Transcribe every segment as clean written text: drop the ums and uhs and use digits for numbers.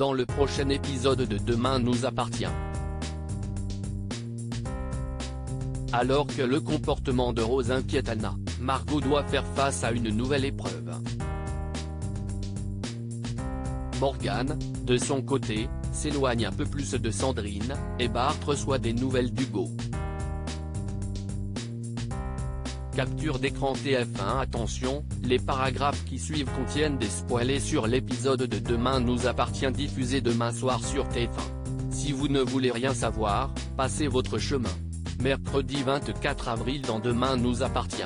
dans le prochain épisode de Demain nous appartient. Alors que le comportement de Rose inquiète Anna, Margot doit faire face à une nouvelle épreuve. Morgane, de son côté, s'éloigne un peu plus de Sandrine, et Bart reçoit des nouvelles d'Hugo. Capture d'écran TF1. Attention, les paragraphes qui suivent contiennent des spoilers sur l'épisode de Demain nous appartient diffusé demain soir sur TF1. Si vous ne voulez rien savoir, passez votre chemin. Mercredi 24 avril dans Demain nous appartient.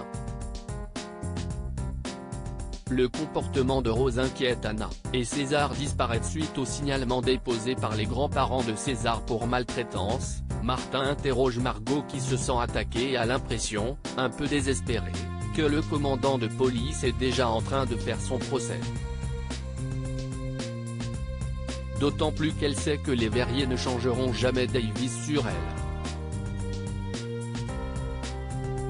Le comportement de Rose inquiète Anna, et César disparaît suite au signalement déposé par les grands-parents de César pour maltraitance. Martin interroge Margot qui se sent attaquée et a l'impression, un peu désespérée, que le commandant de police est déjà en train de faire son procès. D'autant plus qu'elle sait que les Verrier ne changeront jamais Davis sur elle.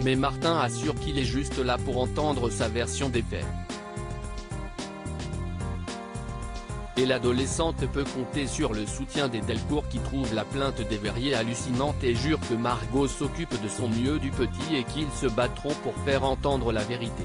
Mais Martin assure qu'il est juste là pour entendre sa version des faits. Et l'adolescente peut compter sur le soutien des Delcourt qui trouvent la plainte des Verrier hallucinante et jurent que Margot s'occupe de son mieux du petit et qu'ils se battront pour faire entendre la vérité.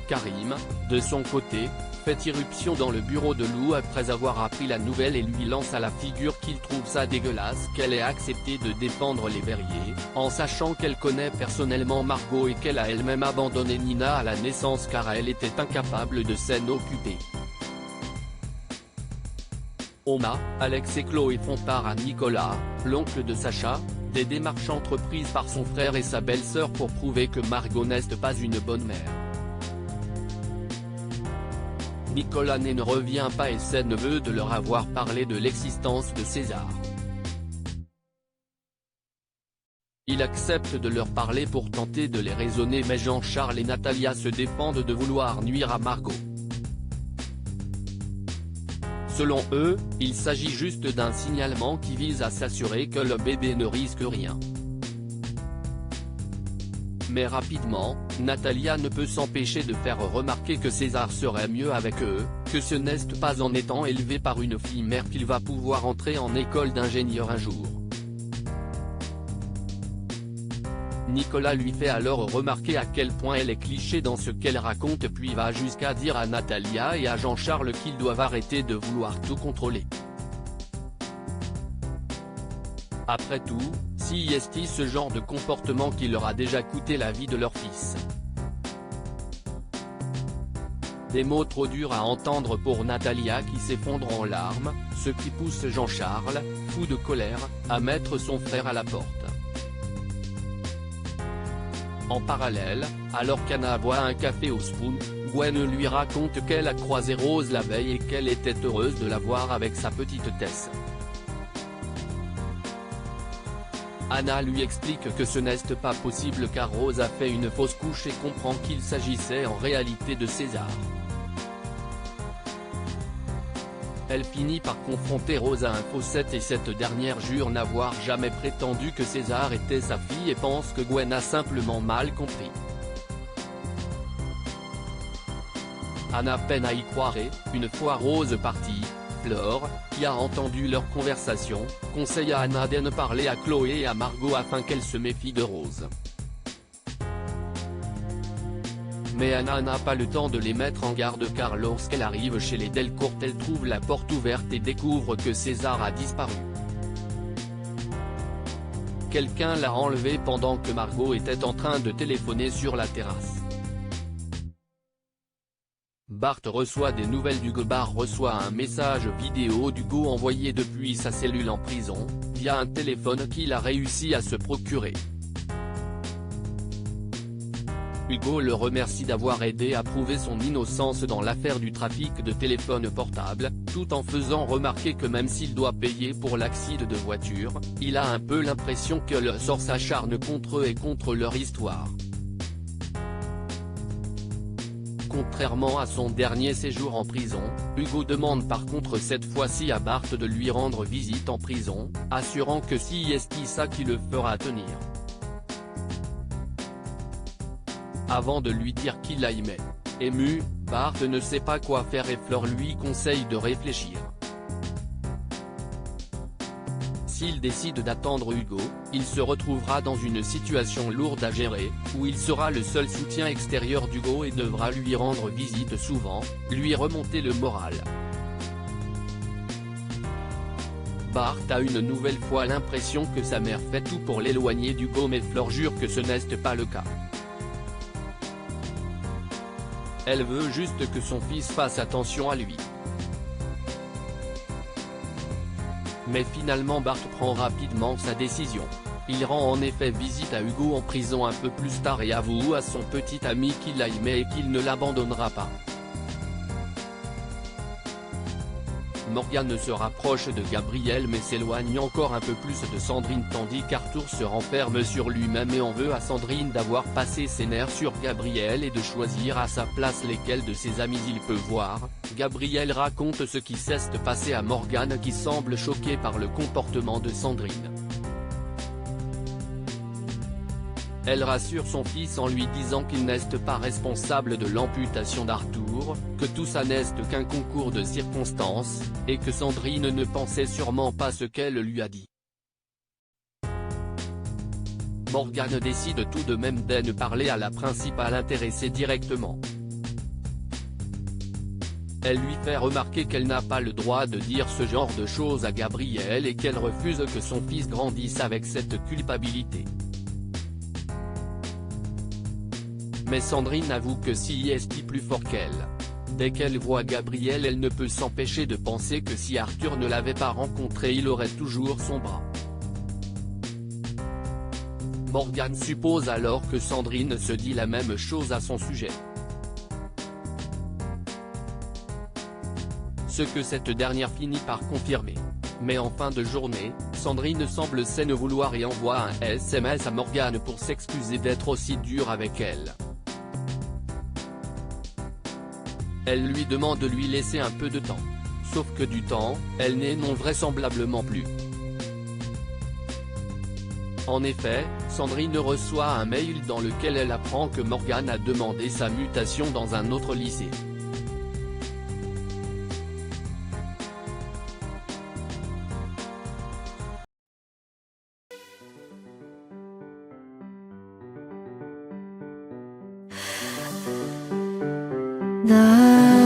Karim, de son côté, fait irruption dans le bureau de Lou après avoir appris la nouvelle et lui lance à la figure qu'il trouve ça dégueulasse qu'elle ait accepté de défendre les Verrier, en sachant qu'elle connaît personnellement Margot et qu'elle a elle-même abandonné Nina à la naissance car elle était incapable de s'en occuper. Oma, Alex et Chloé font part à Nicolas, l'oncle de Sacha, des démarches entreprises par son frère et sa belle-sœur pour prouver que Margot n'est pas une bonne mère. Nicolas ne revient pas et ses neveux de leur avoir parlé de l'existence de César. Il accepte de leur parler pour tenter de les raisonner mais Jean-Charles et Natalia se défendent de vouloir nuire à Margot. Selon eux, il s'agit juste d'un signalement qui vise à s'assurer que le bébé ne risque rien. Mais rapidement, Natalia ne peut s'empêcher de faire remarquer que César serait mieux avec eux, que ce n'est pas en étant élevé par une fille mère qu'il va pouvoir entrer en école d'ingénieur un jour. Nicolas lui fait alors remarquer à quel point elle est cliché dans ce qu'elle raconte puis va jusqu'à dire à Natalia et à Jean-Charles qu'ils doivent arrêter de vouloir tout contrôler. Après tout, si est ce genre de comportement qui leur a déjà coûté la vie de leur fils. Des mots trop durs à entendre pour Natalia qui s'effondre en larmes, ce qui pousse Jean-Charles, fou de colère, à mettre son frère à la porte. En parallèle, alors qu'Anna boit un café au Spoon, Gwen lui raconte qu'elle a croisé Rose la veille et qu'elle était heureuse de la voir avec sa petite Tess. Anna lui explique que ce n'est pas possible car Rose a fait une fausse couche et comprend qu'il s'agissait en réalité de César. Elle finit par confronter Rose à un fausset et cette dernière jure n'avoir jamais prétendu que César était sa fille et pense que Gwen a simplement mal compris. Anna peine à y croire et, une fois Rose partie, Flore, qui a entendu leur conversation, conseille à Anna de ne parler à Chloé et à Margot afin qu'elle se méfie de Rose. Mais Anna n'a pas le temps de les mettre en garde car lorsqu'elle arrive chez les Delcourt elle trouve la porte ouverte et découvre que César a disparu. Quelqu'un l'a enlevé pendant que Margot était en train de téléphoner sur la terrasse. Bart reçoit des nouvelles d'Hugo. Bart reçoit un message vidéo d'Hugo envoyé depuis sa cellule en prison, via un téléphone qu'il a réussi à se procurer. Hugo le remercie d'avoir aidé à prouver son innocence dans l'affaire du trafic de téléphones portables, tout en faisant remarquer que même s'il doit payer pour l'accident de voiture, il a un peu l'impression que le sort s'acharne contre eux et contre leur histoire. Contrairement à son dernier séjour en prison, Hugo demande par contre cette fois-ci à Bart de lui rendre visite en prison, assurant que si est ça qui le fera tenir. Avant de lui dire qu'il l'aimait. Ému, Bart ne sait pas quoi faire et Fleur lui conseille de réfléchir. S'il décide d'attendre Hugo, il se retrouvera dans une situation lourde à gérer, où il sera le seul soutien extérieur d'Hugo et devra lui rendre visite souvent, lui remonter le moral. Bart a une nouvelle fois l'impression que sa mère fait tout pour l'éloigner d'Hugo, mais Fleur jure que ce n'est pas le cas. Elle veut juste que son fils fasse attention à lui. Mais finalement Bart prend rapidement sa décision. Il rend en effet visite à Hugo en prison un peu plus tard et avoue à son petit ami qu'il l'a aimé et qu'il ne l'abandonnera pas. Morgan se rapproche de Gabriel mais s'éloigne encore un peu plus de Sandrine tandis qu'Arthur se renferme sur lui-même et en veut à Sandrine d'avoir passé ses nerfs sur Gabriel et de choisir à sa place lesquels de ses amis il peut voir. Gabriel raconte ce qui s'est passé à Morgan qui semble choqué par le comportement de Sandrine. Elle rassure son fils en lui disant qu'il n'est pas responsable de l'amputation d'Arthur, que tout ça n'est qu'un concours de circonstances, et que Sandrine ne pensait sûrement pas ce qu'elle lui a dit. Morgan décide tout de même d'en parler à la principale intéressée directement. Elle lui fait remarquer qu'elle n'a pas le droit de dire ce genre de choses à Gabriel et qu'elle refuse que son fils grandisse avec cette culpabilité. Mais Sandrine avoue que si est plus fort qu'elle. Dès qu'elle voit Gabriel elle ne peut s'empêcher de penser que si Arthur ne l'avait pas rencontré il aurait toujours son bras. Morgan suppose alors que Sandrine se dit la même chose à son sujet. Ce que cette dernière finit par confirmer. Mais en fin de journée, Sandrine semble saine vouloir et envoie un SMS à Morgan pour s'excuser d'être aussi dure avec elle. Elle lui demande de lui laisser un peu de temps. Sauf que du temps, elle n'est non vraisemblablement plus. En effet, Sandrine reçoit un mail dans lequel elle apprend que Morgan a demandé sa mutation dans un autre lycée. 나